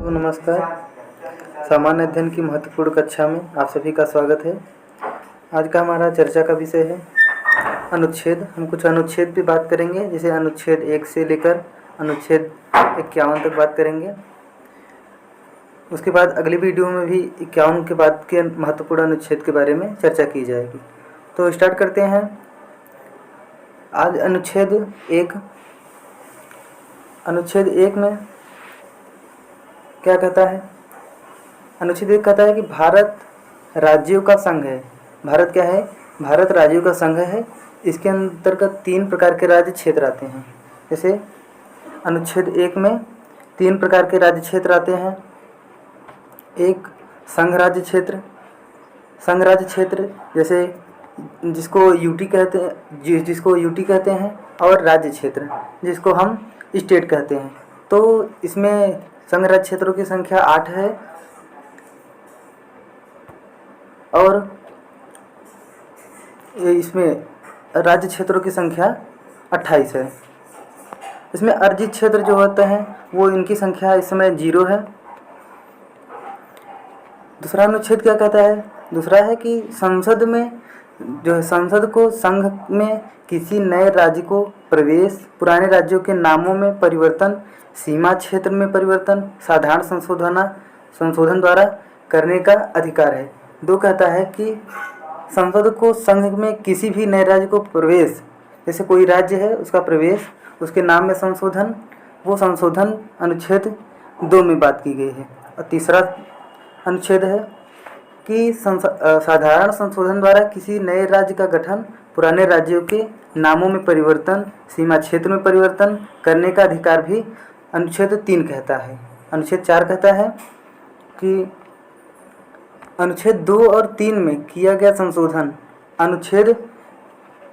सबको नमस्कार। सामान्य अध्ययन की महत्वपूर्ण कक्षा में आप सभी का स्वागत है। आज का हमारा चर्चा का विषय है अनुच्छेद। हम कुछ अनुच्छेद पे बात करेंगे, जैसे अनुच्छेद 1 से लेकर अनुच्छेद 51 तक बात करेंगे। उसके बाद अगली वीडियो में भी 51 के बाद के महत्वपूर्ण अनुच्छेद के बारे में चर्चा की जाएगी। तो स्टार्ट करते हैं। आज अनुच्छेद 1 में क्या कहता है? अनुच्छेद 1 कहता है कि भारत राज्यों का संघ है। भारत क्या है? भारत राज्यों का संघ है। इसके अंतर्गत 3 प्रकार के राज्य क्षेत्र आते हैं। जैसे अनुच्छेद 1 में 3 प्रकार के राज्य क्षेत्र आते हैं। एक संघ राज्य क्षेत्र, संघ राज्य क्षेत्र जैसे जिसको यूटी कहते हैं, और राज्य क्षेत्र जिसको हम स्टेट कहते हैं। तो इसमें संघ राज्य क्षेत्रों की संख्या 8 है और इसमें राज्य क्षेत्रों की संख्या 28 है। इसमें अर्जित क्षेत्र जो होते हैं वो इनकी संख्या इस समय 0 है। दूसरा अनुच्छेद क्या कहता है? दूसरा है कि संसद में जो है, संसद को संघ में किसी नए राज्य को प्रवेश, पुराने राज्यों के नामों में परिवर्तन, सीमा क्षेत्र में परिवर्तन, साधारण संशोधन द्वारा करने का अधिकार है। 2 कहता है कि संसद को संघ में किसी भी नए राज्य को प्रवेश, जैसे कोई राज्य है उसका प्रवेश, उसके नाम में संशोधन, वो संशोधन अनुच्छेद 2 में बात की गई है। और तीसरा अनुच्छेद है कि साधारण संशोधन द्वारा किसी नए राज्य का गठन, पुराने राज्यों के नामों में परिवर्तन, सीमा क्षेत्र में परिवर्तन करने का अधिकार भी अनुच्छेद 3 कहता है। अनुच्छेद 4 कहता है कि अनुच्छेद 2 और 3 में किया गया संशोधन, अनुच्छेद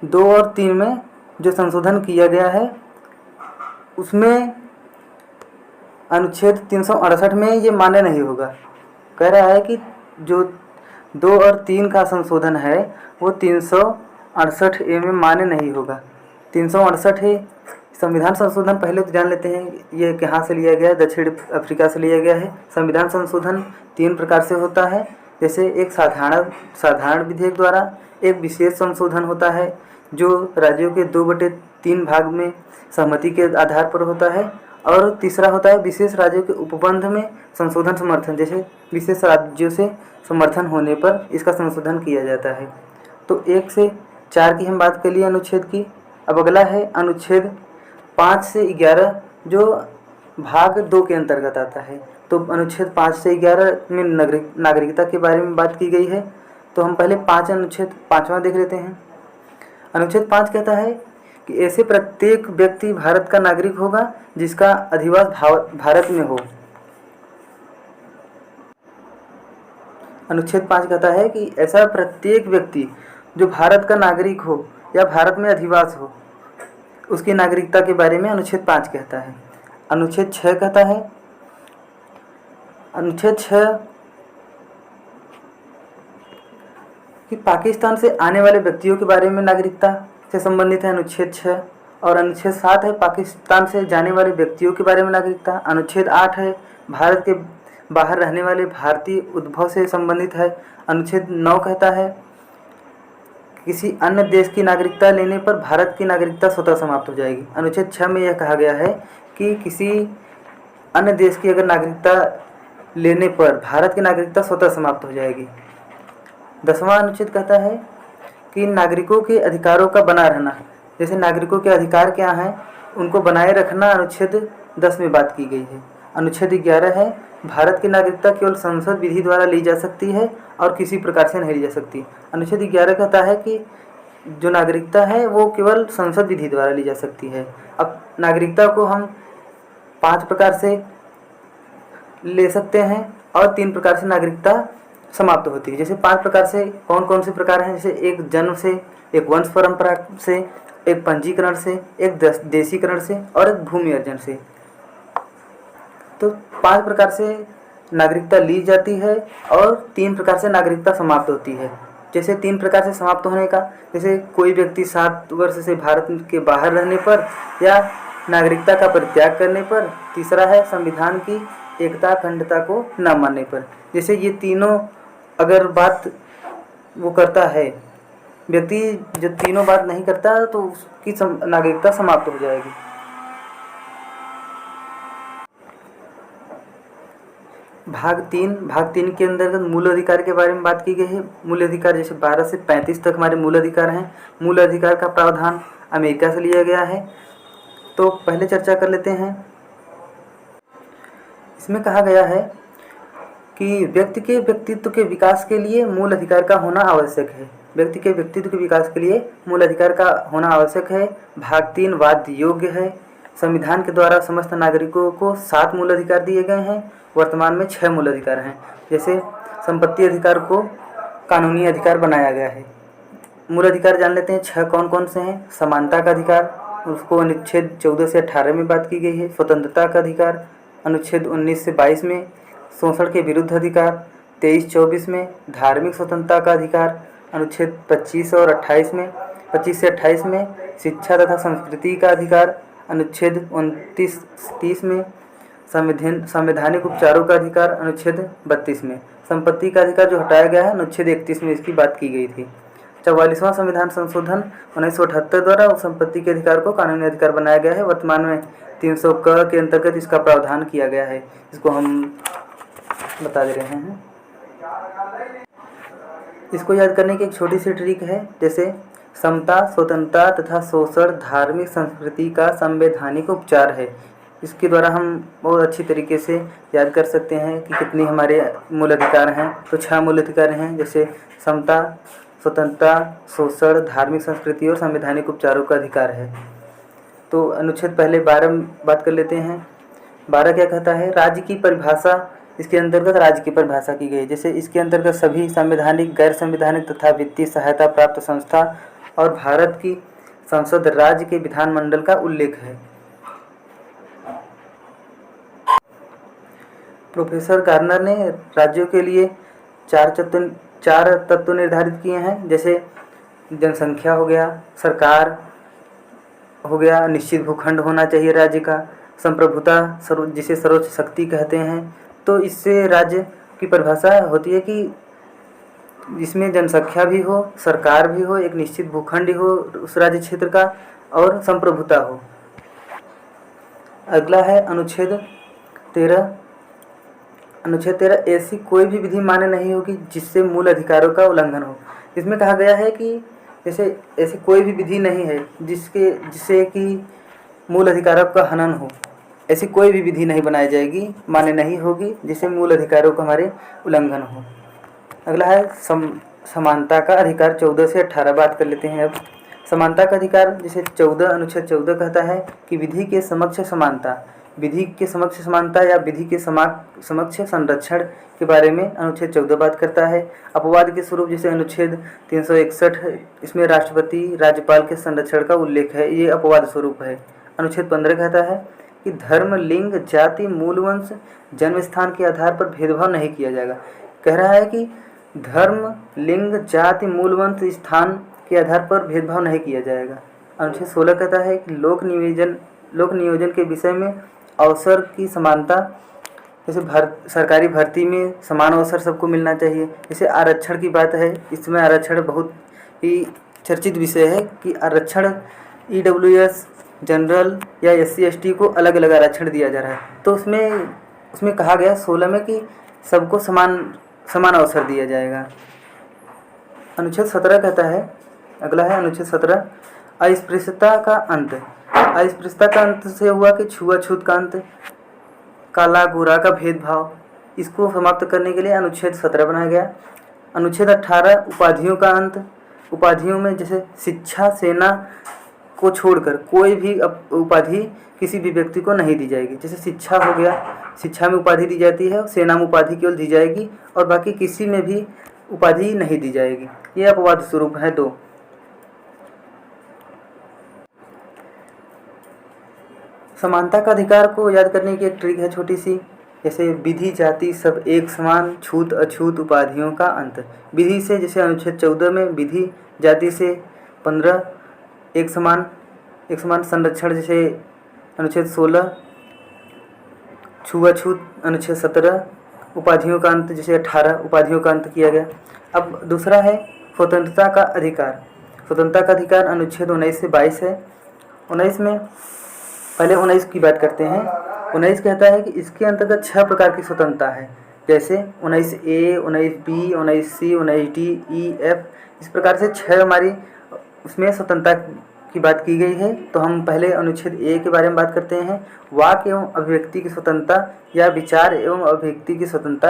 2 और 3 में जो संशोधन किया गया है उसमें अनुच्छेद 368 में ये मान्य नहीं होगा। कह रहा है कि जो 2 और 3 का संशोधन है वो 368A में मान्य नहीं होगा। 368 है संविधान संशोधन। पहले तो जान लेते हैं ये कहाँ से लिया गया है। दक्षिण अफ्रीका से लिया गया है। संविधान संशोधन 3 प्रकार से होता है। जैसे एक साधारण विधेयक द्वारा, एक विशेष संशोधन होता है जो राज्यों के 2/3 भाग में सहमति के आधार पर होता है, और तीसरा होता है विशेष राज्यों के उपबंध में संशोधन समर्थन, जैसे विशेष राज्यों से समर्थन होने पर इसका संशोधन किया जाता है। तो 1 से 4 की हम बात कर लिए अनुच्छेद की। अब अगला है अनुच्छेद 5 से 11 जो भाग 2 के अंतर्गत आता है। तो अनुच्छेद 5 से 11 में नागरिकता के बारे में बात की गई है। तो हम पहले अनुच्छेद 5वां देख लेते हैं। अनुच्छेद 5 कहता है कि ऐसे प्रत्येक व्यक्ति भारत का नागरिक होगा जिसका अधिवास भारत में हो। अनुच्छेद 5 कहता है कि ऐसा प्रत्येक व्यक्ति जो भारत का नागरिक हो या भारत में अधिवास हो, उसकी नागरिकता के बारे में अनुच्छेद 5 कहता है। अनुच्छेद 6 कहता है, अनुच्छेद 6 कि पाकिस्तान से आने वाले व्यक्तियों के बारे में नागरिकता से संबंधित है अनुच्छेद 6। और अनुच्छेद 7 है पाकिस्तान से जाने वाले व्यक्तियों के बारे में नागरिकता। अनुच्छेद 8 है भारत के बाहर रहने वाले भारतीय उद्भव से संबंधित है। अनुच्छेद 9 कहता है किसी अन्य देश की नागरिकता लेने पर भारत की नागरिकता स्वतः समाप्त हो जाएगी। अनुच्छेद 6 में यह कहा गया है कि किसी अन्य देश की अगर नागरिकता लेने पर भारत की नागरिकता स्वतः समाप्त हो जाएगी। 10वां अनुच्छेद कहता है कि नागरिकों के अधिकारों का बना रहना, जैसे नागरिकों के अधिकार क्या हैं उनको बनाए रखना अनुच्छेद 10 में बात की गई है। अनुच्छेद 11 है भारत की नागरिकता केवल संसद विधि द्वारा ली जा सकती है और किसी प्रकार से नहीं ली जा सकती। अनुच्छेद 11 कहता है कि जो नागरिकता है वो केवल संसद विधि द्वारा ली जा सकती है। अब नागरिकता को हम 5 प्रकार से ले सकते हैं और 3 प्रकार से नागरिकता समाप्त होती है। जैसे 5 प्रकार से कौन कौन से प्रकार हैं? जैसे एक जन्म से, एक वंश परंपरा से, एक पंजीकरण से, एक देशीकरण से और एक भूमि अर्जन से। तो 5 प्रकार से नागरिकता ली जाती है और 3 प्रकार से नागरिकता समाप्त होती है। जैसे 3 प्रकार से समाप्त होने का, जैसे कोई व्यक्ति 7 वर्ष से भारत के बाहर रहने पर या नागरिकता का परित्याग करने पर। तीसरा है संविधान की एकता अखंडता को न मानने पर। जैसे ये तीनों अगर बात वो करता है, व्यक्ति जो तीनों बात नहीं करता तो उसकी नागरिकता समाप्त हो जाएगी। भाग तीन के अंतर्गत मूल अधिकार के बारे में बात की गई है। मूल अधिकार जैसे 12 से 35 तक हमारे मूल अधिकार हैं। मूल अधिकार का प्रावधान अमेरिका से लिया गया है। तो पहले चर्चा कर लेते हैं। इसमें कहा गया है कि व्यक्ति के व्यक्तित्व के विकास के लिए मूल अधिकार का होना आवश्यक है। व्यक्ति के व्यक्तित्व के विकास के लिए मूल अधिकार का होना आवश्यक है। भाग 3 वाद योग्य है। संविधान के द्वारा समस्त नागरिकों को 7 मूल अधिकार दिए गए हैं। वर्तमान में 6 मूल अधिकार हैं। जैसे संपत्ति अधिकार को कानूनी अधिकार बनाया गया है। मूल अधिकार जान लेते हैं 6 कौन कौन से हैं। समानता का अधिकार, उसको अनुच्छेद 14 से 18 में बात की गई है। स्वतंत्रता का अधिकार अनुच्छेद 19 से 22 में। शोषण के विरुद्ध अधिकार 23-24 में। धार्मिक स्वतंत्रता का अधिकार अनुच्छेद 25 और 28 में, 25 से 28 में। शिक्षा तथा संस्कृति का अधिकार अनुच्छेद 29-30 में। संवैधानिक उपचारों का अधिकार अनुच्छेद 32 में। संपत्ति का अधिकार जो हटाया गया है अनुच्छेद 31 में इसकी बात की गई थी। 44वां संविधान संशोधन 1978 द्वारा संपत्ति के अधिकार को कानूनी अधिकार बनाया गया है। वर्तमान में 300 क के अंतर्गत इसका प्रावधान किया गया है। इसको हम बता दे रहे हैं। इसको याद करने की एक छोटी सी ट्रिक है। जैसे समता, स्वतंत्रता तथा शोषण धार्मिक संस्कृति का संवैधानिक उपचार है। इसके द्वारा हम बहुत अच्छी तरीके से याद कर सकते हैं कि कितनी हमारे मूल अधिकार हैं। तो 6 मूल अधिकार हैं, जैसे समता, स्वतंत्रता, शोषण, धार्मिक संस्कृति और संवैधानिक उपचारों का अधिकार है। तो अनुच्छेद पहले 12 बात कर लेते हैं। 12 क्या कहता है? राज्य की परिभाषा। इसके अंतर्गत राज्य की परिभाषा की गई। जैसे इसके अंतर्गत सभी संवैधानिक, गैर संवैधानिक तथा वित्तीय सहायता प्राप्त संस्था और भारत की संसद राज्य के विधानमंडल का उल्लेख है। प्रोफेसर गार्नर ने राज्यों के लिए 4 तत्व निर्धारित किए हैं। जैसे जनसंख्या हो गया, सरकार हो गया, निश्चित भूखंड होना चाहिए राज्य का, संप्रभुता जिसे सर्वोच्च शक्ति कहते हैं। तो इससे राज्य की परिभाषा होती है कि जिसमें जनसंख्या भी हो, सरकार भी हो, एक निश्चित भूखंड हो उस राज्य क्षेत्र का, और संप्रभुता हो। अगला है अनुच्छेद 13। अनुच्छेद 13 ऐसी कोई भी विधि मान्य नहीं होगी जिससे मूल अधिकारों का उल्लंघन हो। इसमें कहा गया है कि जैसे ऐसी कोई भी विधि नहीं है जिससे कि मूल अधिकारों का हनन हो। ऐसी कोई भी विधि नहीं बनाई जाएगी, मान्य नहीं होगी जिससे मूल अधिकारों का हमारे उल्लंघन हो। अगला है समानता का अधिकार। 14 से 18 बात कर लेते हैं। अब समानता का अधिकार जैसे अनुच्छेद 14 कहता है कि विधि के समक्ष समानता, विधि के समक्ष समानता या विधि के समक्ष संरक्षण के बारे में अनुच्छेद 14 बात करता है। अपवाद के स्वरूप जैसे अनुच्छेद 361, इसमें राष्ट्रपति राज्यपाल के संरक्षण का उल्लेख है, ये अपवाद स्वरूप है। अनुच्छेद 15 कहता है कि धर्म, लिंग, जाति, मूलवंश, जन्म स्थान के आधार पर भेदभाव नहीं किया जाएगा। कह रहा है कि धर्म, लिंग, जाति, मूलवंश, स्थान के आधार पर भेदभाव नहीं किया जाएगा। अनुच्छेद 16 कहता है कि लोक नियोजन के विषय में अवसर की समानता, जैसे सरकारी भर्ती में समान अवसर सबको मिलना चाहिए। जैसे आरक्षण की बात है, इसमें आरक्षण बहुत ही चर्चित विषय है कि आरक्षण EWS, जनरल या SC ST को अलग अलग आरक्षण दिया जा रहा है। तो उसमें कहा गया 16 में कि सबको समान अवसर दिया जाएगा। अनुच्छेद 17 कहता है, अगला है अनुच्छेद 17, अस्पृश्यता का अंत। अस्पृश्यता का अंत से हुआ कि छुआछूत का अंत, काला गोरा का भेदभाव, इसको समाप्त करने के लिए अनुच्छेद 17 बनाया गया। अनुच्छेद 18 उपाधियों का अंत। उपाधियों में जैसे शिक्षा, सेना को छोड़कर कोई भी उपाधि किसी भी व्यक्ति को नहीं दी जाएगी। जैसे शिक्षा हो गया, शिक्षा में उपाधि दी जाती है, सेना में उपाधि केवल दी जाएगी और बाकी किसी में भी उपाधि नहीं दी जाएगी। ये अपवाद स्वरूप है 2। समानता का अधिकार को याद करने की एक ट्रिक है छोटी सी। जैसे विधि, जाति सब एक समान, छूत अछूत उपाधियों का अंत। विधि से जैसे अनुच्छेद 14 में विधि, जाति से 15 एक समान संरक्षण, जैसे अनुच्छेद 16 छुआछूत अनुच्छेद 17, उपाधियों का अंत जैसे 18 उपाधियों का अंत किया गया। अब दूसरा है स्वतंत्रता का अधिकार। स्वतंत्रता का अधिकार अनुच्छेद 19 से 22 है। 19 में पहले 19 की बात करते हैं। 19 कहता है कि इसके अंतर्गत 6 प्रकार की स्वतंत्रता है, जैसे 19A, 19B, 19C, 19D, E, F, इस प्रकार से 6 हमारी उसमें स्वतंत्रता की बात की गई है। तो हम पहले अनुच्छेद ए के बारे में बात करते हैं। वाक एवं अभिव्यक्ति की स्वतंत्रता या विचार एवं अभिव्यक्ति की स्वतंत्रता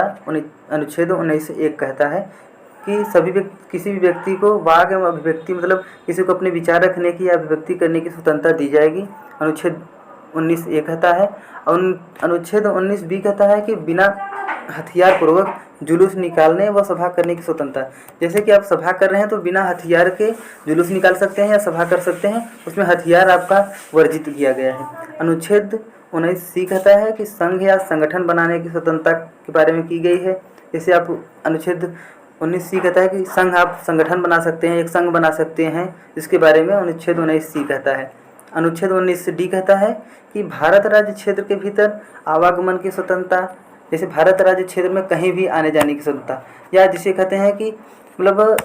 अनुच्छेद 19(1) कहता है कि किसी भी व्यक्ति को वाक एवं अभिव्यक्ति मतलब किसी को अपने विचार रखने की या अभिव्यक्ति करने की स्वतंत्रता दी जाएगी, अनुच्छेद 19(a) कहता है। और अनुच्छेद 19(b) कहता है कि बिना हथियार पूर्वक जुलूस निकालने व सभा करने की स्वतंत्रता। जैसे कि आप सभा कर रहे हैं तो बिना हथियार के जुलूस निकाल सकते हैं या सभा कर सकते हैं, उसमें हथियार आपका वर्जित किया गया है। अनुच्छेद 19(c) कहता है कि संघ या संगठन बनाने की स्वतंत्रता के बारे में की गई है। जैसे आप अनुच्छेद 19(c) कहता है कि संघ आप संगठन बना सकते हैं, एक संघ बना सकते हैं, इसके बारे में अनुच्छेद 19(c) कहता है। अनुच्छेद 19(d) कहता है कि भारत राज्य क्षेत्र के भीतर आवागमन की स्वतंत्रता, जैसे भारत राज्य क्षेत्र में कहीं भी आने जाने की स्वतंत्रता, या जिसे कहते हैं कि मतलब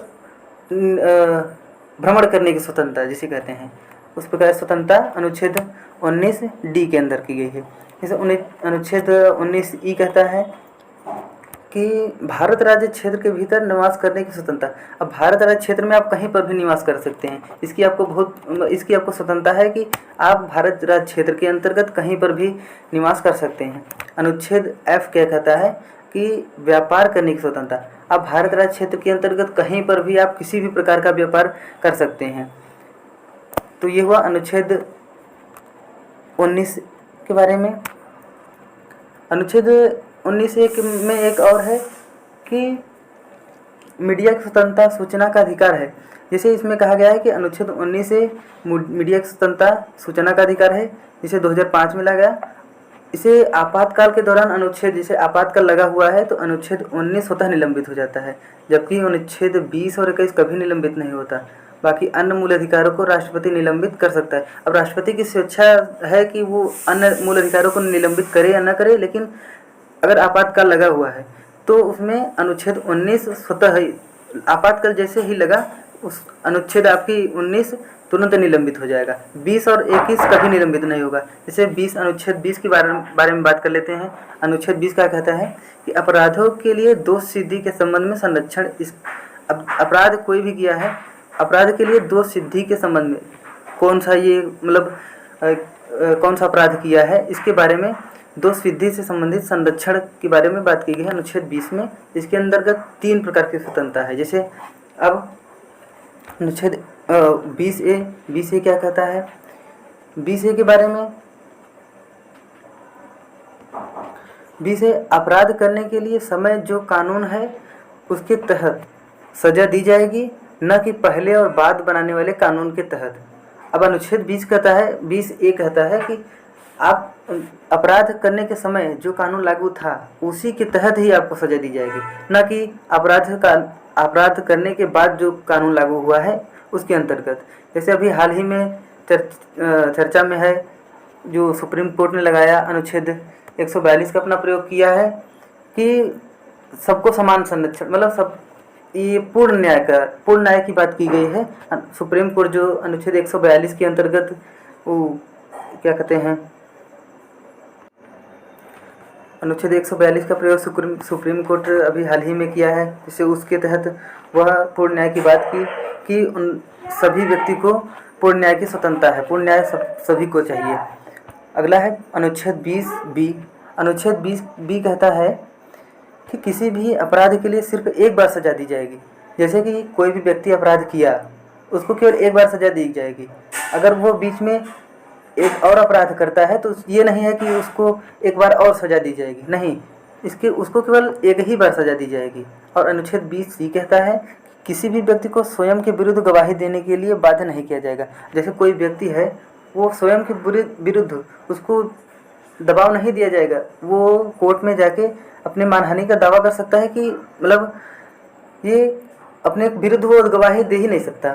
भ्रमण करने की स्वतंत्रता जिसे कहते हैं, उस प्रकार स्वतंत्रता अनुच्छेद 19(d) के अंदर की गई है। जैसे अनुच्छेद 19(e) कहता है कि भारत राज्य क्षेत्र के भीतर निवास करने की स्वतंत्रता। अब भारत राज्य क्षेत्र में आप कहीं पर भी निवास कर सकते हैं, इसकी आपको स्वतंत्रता है कि आप भारत राज्य क्षेत्र के अंतर्गत कहीं पर भी निवास कर सकते हैं। अनुच्छेद F क्या कहता है कि व्यापार करने की स्वतंत्रता। आप भारत राज्य क्षेत्र के अंतर्गत कहीं पर भी आप किसी भी प्रकार का व्यापार कर सकते हैं। तो ये हुआ अनुच्छेद 19 के बारे में। अनुच्छेद 19(1) में एक और है कि मीडिया की स्वतंत्रता सूचना का अधिकार है। जैसे इसमें कहा गया है कि अनुच्छेद 19 से मीडिया की स्वतंत्रता सूचना का अधिकार है, जिसे 2005 में लाया गया। इसे आपातकाल के दौरान अनुच्छेद, जैसे आपातकाल लगा हुआ है तो अनुच्छेद 19 स्वतः निलंबित हो जाता है, जबकि अनुच्छेद 20 और 21 कभी निलंबित नहीं होता। बाकी अन्य मूल अधिकारों को राष्ट्रपति निलंबित कर सकता है। अब राष्ट्रपति की स्वेच्छा है कि वो अन्य मूल अधिकारों को निलंबित करे या न करे, लेकिन अगर आपातकाल लगा हुआ है तो उसमें अनुच्छेद 19 स्वतः ही आपातकाल जैसे ही लगा उस अनुच्छेद आपकी 19 तुरंत निलंबित हो जाएगा। 20 और 21 कभी निलंबित नहीं होगा। जैसे अनुच्छेद 20 के बारे में बात कर लेते हैं। अनुच्छेद 20 क्या कहता है कि अपराधों के लिए दोष सिद्धि के संबंध में संरक्षण। अपराध कोई भी किया है, अपराध के लिए दोष सिद्धि के संबंध में कौन सा अपराध किया है, इसके बारे में दोष सिद्धि से संबंधित संरक्षण के बारे में बात की गई है अनुच्छेद 20 में। इसके अंतर्गत 3 प्रकार की स्वतंत्रता है। जैसे अब अनुच्छेद 20(a) क्या कहता है, 20(a) के बारे में 20(a) अपराध करने के लिए समय जो कानून है उसके तहत सजा दी जाएगी, न कि पहले और बाद बनाने वाले कानून के तहत। अब अनुच्छेद 20(a) कहता है कि आप अपराध करने के समय जो कानून लागू था उसी के तहत ही आपको सजा दी जाएगी, न कि अपराध करने के बाद जो कानून लागू हुआ है उसके अंतर्गत। जैसे अभी हाल ही में चर्चा में है जो सुप्रीम कोर्ट ने लगाया, अनुच्छेद 142 का अपना प्रयोग किया है कि सबको समान संरक्षण, मतलब सब ये पूर्ण न्याय की बात की गई है। सुप्रीम कोर्ट जो अनुच्छेद 142 के अंतर्गत वो क्या कहते हैं, अनुच्छेद 142 का प्रयोग सुप्रीम कोर्ट अभी हाल ही में किया है, जिससे उसके तहत वह पूर्ण न्याय की बात की कि उन सभी व्यक्ति को पूर्ण न्याय की स्वतंत्रता है, पूर्ण न्याय सभी को चाहिए। अगला है अनुच्छेद 20(b). अनुच्छेद 20(b) कहता है कि किसी भी अपराध के लिए सिर्फ एक बार सजा दी जाएगी। जैसे कि कोई भी व्यक्ति अपराध किया उसको केवल एक बार सजा दी जाएगी। अगर वो बीच में एक और अपराध करता है तो ये नहीं है कि उसको एक बार और सजा दी जाएगी, नहीं, उसको केवल एक ही बार सजा दी जाएगी। और अनुच्छेद 20(c) कहता है किसी भी व्यक्ति को स्वयं के विरुद्ध गवाही देने के लिए बाध्य नहीं किया जाएगा। जैसे कोई व्यक्ति है वो स्वयं के विरुद्ध उसको दबाव नहीं दिया जाएगा, वो कोर्ट में जाके अपने मानहानि का दावा कर सकता है कि मतलब ये अपने विरुद्ध वो गवाही दे ही नहीं सकता।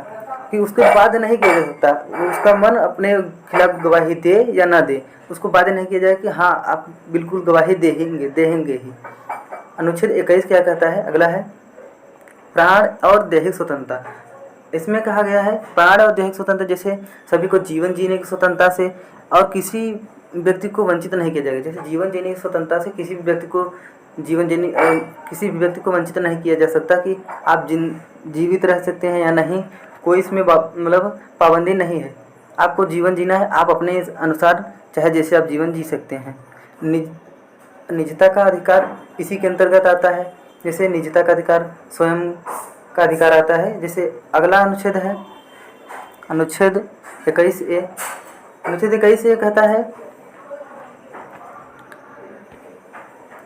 कि उसको बाध्य नहीं किया जा सकता, उसका मन अपने खिलाफ गवाही दे या ना दे, उसको बाध्य नहीं किया जाए कि हाँ आप बिल्कुल गवाही देंगे ही। अनुच्छेद 21 क्या कहता है? अगला है प्राण और दैहिक स्वतंत्रता। इसमें कहा गया है प्राण और दैहिक स्वतंत्रता, जैसे सभी को जीवन जीने की स्वतंत्रता से और किसी व्यक्ति को वंचित नहीं किया जाएगा। जैसे जीवन जीने की स्वतंत्रता से किसी भी व्यक्ति को किसी भी व्यक्ति को वंचित नहीं किया जा सकता कि आप जीवित रह सकते हैं या नहीं, कोई इसमें मतलब पाबंदी नहीं है। आपको जीवन जीना है, आप अपने अनुसार चाहे जैसे आप जीवन जी सकते हैं। निजता का अधिकार इसी के अंतर्गत आता है। जैसे निजता का अधिकार, स्वयं का अधिकार आता है। जैसे अगला अनुच्छेद है अनुच्छेद 21A। अनुच्छेद 21A कहता है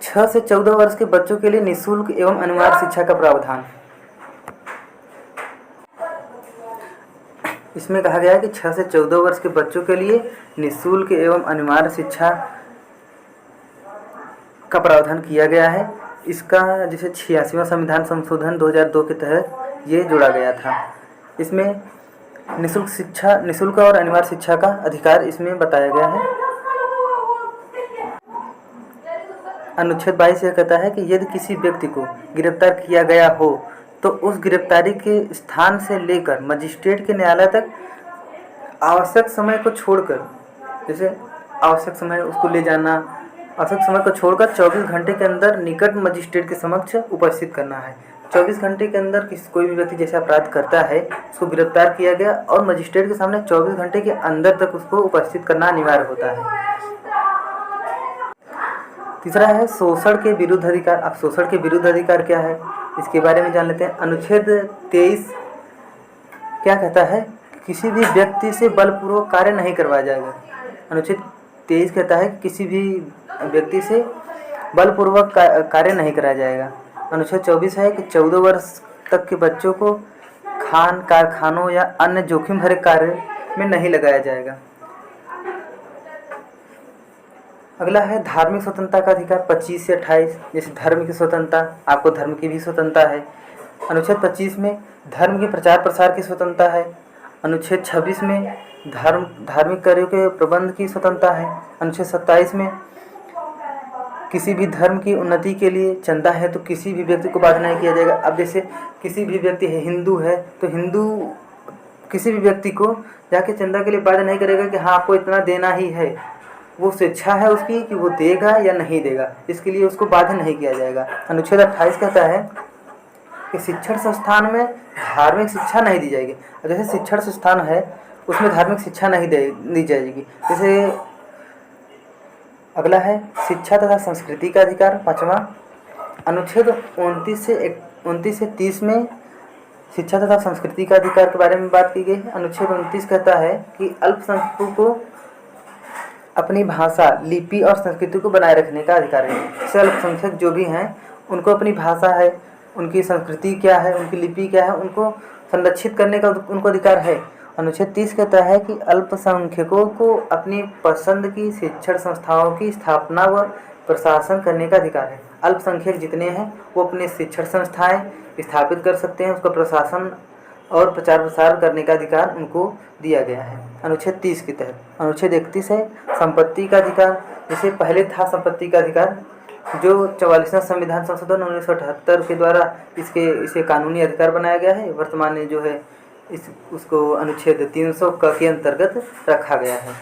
6 से 14 वर्ष के बच्चों के लिए निःशुल्क एवं अनिवार्य शिक्षा का प्रावधान। इसमें कहा गया है कि 6 से 14 वर्ष के बच्चों के लिए निःशुल्क एवं अनिवार्य शिक्षा का प्रावधान किया गया है। इसका जैसे 86वां संविधान संशोधन 2002 के तहत ये जोड़ा गया था। इसमें निःशुल्क और अनिवार्य शिक्षा का अधिकार इसमें बताया गया है। अनुच्छेद 22 यह कहता है कि यदि किसी व्यक्ति को गिरफ्तार किया गया हो तो उस गिरफ्तारी के स्थान से लेकर मजिस्ट्रेट के न्यायालय तक आवश्यक समय को छोड़कर, जैसे आवश्यक समय उसको ले जाना, आवश्यक समय को छोड़कर 24 घंटे के अंदर निकट मजिस्ट्रेट के समक्ष उपस्थित करना है। 24 घंटे के अंदर कोई भी व्यक्ति जैसे अपराध करता है, उसको गिरफ्तार किया गया और मजिस्ट्रेट के सामने 24 घंटे के अंदर तक उसको उपस्थित करना अनिवार्य होता है। तीसरा है शोषण के विरुद्ध अधिकार। अब शोषण के विरुद्ध अधिकार क्या है, इसके बारे में जान लेते हैं। अनुच्छेद 23 क्या कहता है? किसी भी व्यक्ति से बलपूर्वक कार्य नहीं करवाया जाएगा। अनुच्छेद 23 कहता है कि किसी भी व्यक्ति से बलपूर्वक कार्य नहीं कराया जाएगा। अनुच्छेद 24 है कि 14 वर्ष तक के बच्चों को खान, कारखानों या अन्य जोखिम भरे कार्य में नहीं लगाया जाएगा। अगला है धार्मिक स्वतंत्रता का अधिकार 25 से 28। जैसे धर्म की स्वतंत्रता, आपको धर्म की भी स्वतंत्रता है। अनुच्छेद 25 में धर्म के प्रचार प्रसार की स्वतंत्रता है। अनुच्छेद 26 में धार्मिक कार्यों के प्रबंध की स्वतंत्रता है। अनुच्छेद 27 में किसी भी धर्म की उन्नति के लिए चंदा है तो किसी भी व्यक्ति को बाध्य नहीं किया जाएगा। अब जैसे किसी भी व्यक्ति है, हिंदू है, तो हिंदू किसी भी व्यक्ति को जाके चंदा के लिए बाध्य नहीं करेगा कि हाँ आपको इतना देना ही है। वो स्वेच्छा है उसकी कि वो देगा या नहीं देगा, इसके लिए उसको बाध्य नहीं किया जाएगा। अनुच्छेद 28 कहता है कि शिक्षण संस्थान में धार्मिक शिक्षा नहीं दी जाएगी। जैसे शिक्षण संस्थान है उसमें धार्मिक शिक्षा नहीं दी जाएगी। जैसे अगला है शिक्षा तथा संस्कृति का अधिकार 5वां। अनुच्छेद 29 से 30 में शिक्षा तथा संस्कृति का अधिकार के बारे में बात की गई है। अनुच्छेद 29 कहता है कि अल्पसंख्यकों को अपनी भाषा, लिपि और संस्कृति को बनाए रखने का अधिकार है। जैसे अल्पसंख्यक जो भी हैं उनको अपनी भाषा है, उनकी संस्कृति क्या है, उनकी लिपि क्या है, उनको संरक्षित करने का उनको अधिकार है। अनुच्छेद 30 कहता है कि अल्पसंख्यकों को अपनी पसंद की शिक्षण संस्थाओं की स्थापना व प्रशासन करने का अधिकार है। अल्पसंख्यक जितने हैं वो अपनी शिक्षण संस्थाएं स्थापित कर सकते हैं, उसका प्रशासन और प्रचार प्रसार करने का अधिकार उनको दिया गया है अनुच्छेद 30 के तहत। अनुच्छेद 31 है संपत्ति का अधिकार। जैसे पहले था संपत्ति का अधिकार, जो 44वां संविधान संशोधन 1978 के द्वारा इसे कानूनी अधिकार बनाया गया है। वर्तमान में जो है उसको अनुच्छेद 300 के अंतर्गत रखा गया है।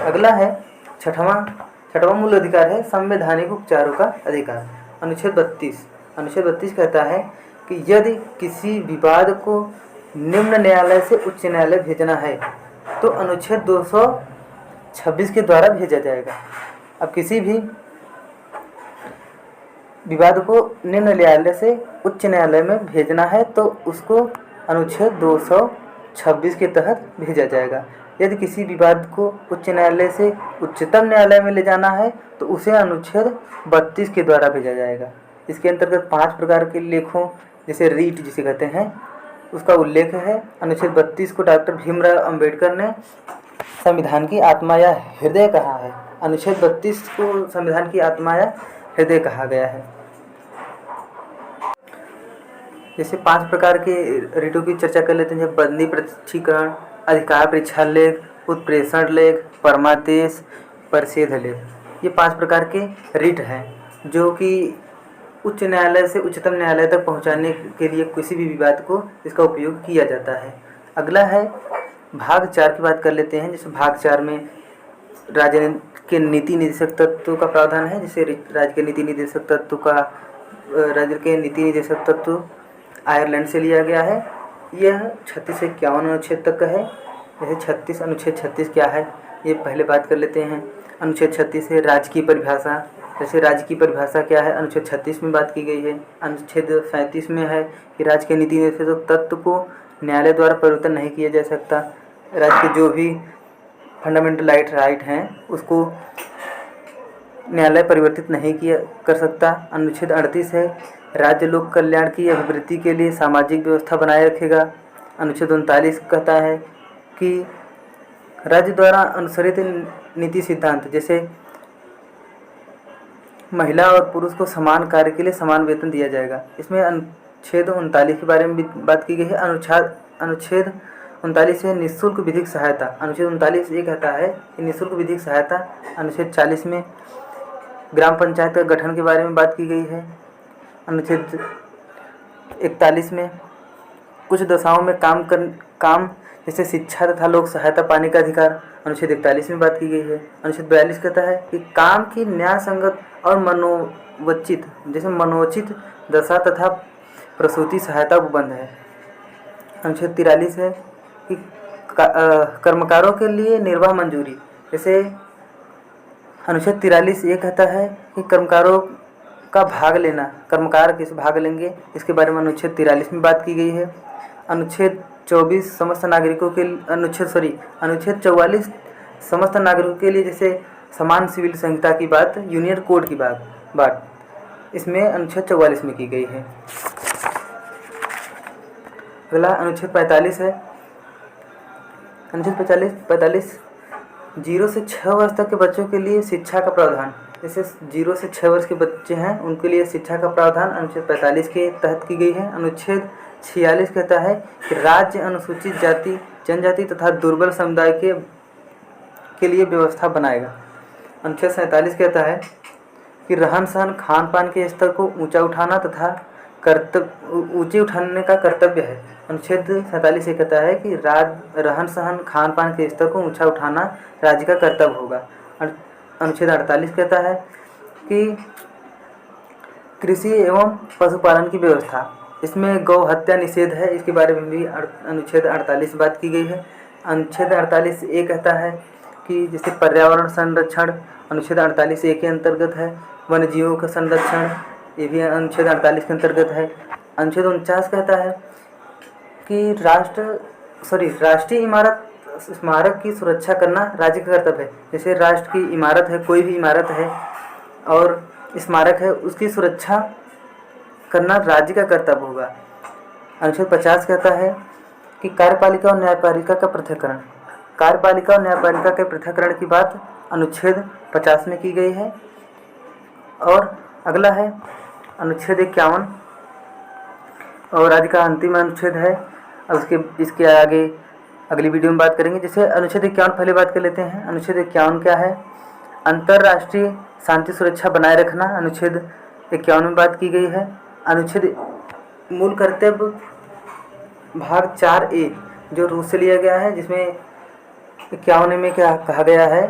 अगला है छठवां मूल अधिकार है संवैधानिक उपचारों का अधिकार। अनुच्छेद 32 कहता है कि यदि किसी विवाद को निम्न न्यायालय से उच्च न्यायालय भेजना है तो अनुच्छेद 226 के द्वारा भेजा जाएगा। अब किसी भी विवाद को निम्न न्यायालय से उच्च न्यायालय में भेजना है तो उसको अनुच्छेद 226 के तहत भेजा जाएगा। यदि किसी विवाद को उच्च न्यायालय से उच्चतम न्यायालय में ले जाना है तो उसे अनुच्छेद 32 के द्वारा भेजा जाएगा। इसके अंतर्गत 5 प्रकार के लेखों, जैसे रीट जिसे कहते हैं, उसका उल्लेख है। अनुच्छेद 32 को डॉक्टर भीमराव अंबेडकर ने संविधान की आत्मा या हृदय कहा है। अनुच्छेद 32 को संविधान की आत्मा या हृदय कहा गया है। जैसे 5 प्रकार के रिटों की चर्चा कर लेते हैं, जैसे बंदी प्रत्यक्षीकरण, अधिकार परीक्षा लेख, उत्प्रेषण लेख, परमादेश, परिच्छेद लेख। ये 5 प्रकार के रिट हैं जो कि उच्च न्यायालय से उच्चतम न्यायालय तक पहुंचाने के लिए किसी भी विवाद को इसका उपयोग किया जाता है। अगला है भाग 4 की बात कर लेते हैं। जैसे भाग 4 में राज्य के नीति निदेशक तत्व का प्रावधान है। जैसे राज्य के नीति निदेशक तत्व का राज्य के नीति निदेशक तत्व आयरलैंड से लिया गया है। यह 36 से 51 अनुच्छेद तक का है। जैसे अनुच्छेद 36 क्या है ये पहले बात कर लेते हैं। अनुच्छेद 36 है राज्य की परिभाषा। जैसे राज्य की परिभाषा क्या है, अनुच्छेद 36 में बात की गई है। अनुच्छेद 37 में है कि राज्य के नीति निदेशक तत्व को न्यायालय द्वारा परिवर्तन नहीं किया जा सकता। राज्य के जो भी फंडामेंटल राइट हैं उसको न्यायालय परिवर्तित नहीं किया कर सकता। अनुच्छेद 38 है राज्य लोक कल्याण की अभिवृद्धि के लिए सामाजिक व्यवस्था बनाए रखेगा। अनुच्छेद 39 कहता है कि राज्य द्वारा अनुसरित नीति सिद्धांत, जैसे महिला और पुरुष को समान कार्य के लिए समान वेतन दिया जाएगा। इसमें अनुच्छेद 39 के बारे में भी बात की गई है। अनुच्छेद 39 है निःशुल्क विधिक सहायता। अनुच्छेद 39 ये कहता है कि निःशुल्क विधिक सहायता। अनुच्छेद 40 में ग्राम पंचायत का गठन के बारे में बात की गई है। अनुच्छेद 41 में कुछ दशाओं में काम जैसे शिक्षा तथा लोक सहायता पाने का अधिकार अनुच्छेद 41 में बात की गई है। अनुच्छेद 42 कहता है कि काम की न्याय संगत और मनोचित दशा तथा प्रसूति सहायता उपबंध है। अनुच्छेद 43 है कि कर्मकारों के लिए निर्वाह मंजूरी। जैसे अनुच्छेद 43 ये कहता है कि कर्मकारों का भाग लेना, कर्मकार किस भाग लेंगे इसके बारे में अनुच्छेद 43 में बात की गई है। अनुच्छेद 24 समस्त नागरिकों के अनुच्छेद 44 समस्त नागरिकों के लिए, जैसे समान सिविल संहिता की बात, यूनियन कोड की बात इसमें अनुच्छेद 44 में की गई है। अगला अनुच्छेद 45 है। अनुच्छेद 45 0 से 6 वर्ष तक के बच्चों के लिए शिक्षा का प्रावधान। जैसे 0 से 6 वर्ष के बच्चे हैं उनके लिए शिक्षा का प्रावधान अनुच्छेद 45 के तहत की गई है। अनुच्छेद 46 कहता है कि राज्य अनुसूचित जाति जनजाति तथा दुर्बल समुदाय के लिए व्यवस्था बनाएगा। अनुच्छेद 47 कहता है कि रहन सहन खान पान के स्तर को ऊंचा उठाना तथा ऊंचे उठाने का कर्तव्य है। अनुच्छेद 47 ये कहता है कि रहन सहन खान पान के स्तर को ऊंचा उठाना राज्य का कर्तव्य होगा। अनुच्छेद 48 कहता है कि कृषि एवं पशुपालन की व्यवस्था, इसमें गौ हत्या निषेध है, इसके बारे में भी अनुच्छेद 48 बात की गई है। अनुच्छेद 48 ये कहता है कि जैसे पर्यावरण संरक्षण अनुच्छेद 48 ए के अंतर्गत है। वन्य जीवों का संरक्षण ये भी अनुच्छेद 48 के अंतर्गत है। अनुच्छेद 49 कहता है कि राष्ट्रीय स्मारक की सुरक्षा करना राज्य का कर्तव्य है। जैसे राष्ट्र की इमारत है, कोई भी इमारत है और स्मारक है, उसकी सुरक्षा करना राज्य का कर्तव्य होगा। अनुच्छेद 50 कहता है कि कार्यपालिका और न्यायपालिका का पृथक्करण। कार्यपालिका और न्यायपालिका के पृथक्करण की बात अनुच्छेद 50 में की गई है। और अगला है अनुच्छेद 51 और राज्य का अंतिम अनुच्छेद है। अब इसके आगे अगली वीडियो में बात करेंगे। जैसे अनुच्छेद 51 पहले बात कर लेते हैं। अनुच्छेद 51 क्या है, अंतर्राष्ट्रीय शांति सुरक्षा बनाए रखना अनुच्छेद 51 में बात की गई है। अनुच्छेद मूल कर्तव्य भाग 4A जो रूस से लिया गया है, जिसमें 51 में क्या कहा गया है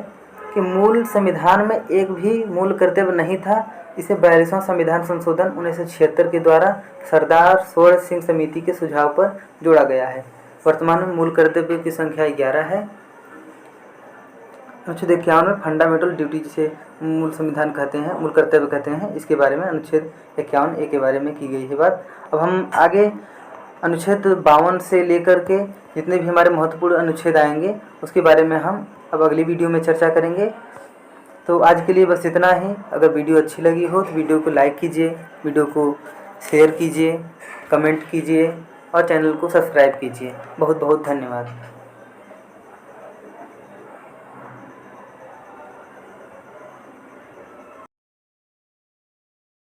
कि मूल संविधान में एक भी मूल कर्तव्य नहीं था। इसे 42वां संविधान संशोधन 1976 के द्वारा सरदार स्वर्ण सिंह समिति के सुझाव पर जोड़ा गया है। वर्तमान में मूल कर्तव्य की संख्या 11 है। अनुच्छेद 51 में फंडामेंटल ड्यूटी, जिसे मूल संविधान कहते हैं, मूल कर्तव्य कहते हैं, इसके बारे में अनुच्छेद 51 ए के बारे में की गई है बात। अब हम आगे अनुच्छेद 52 से लेकर के जितने भी हमारे महत्वपूर्ण अनुच्छेद आएंगे उसके बारे में हम अब अगली वीडियो में चर्चा करेंगे। तो आज के लिए बस इतना ही। अगर वीडियो अच्छी लगी हो तो वीडियो को लाइक कीजिए, वीडियो को शेयर कीजिए, कमेंट कीजिए और चैनल को सब्सक्राइब कीजिए। बहुत बहुत धन्यवाद।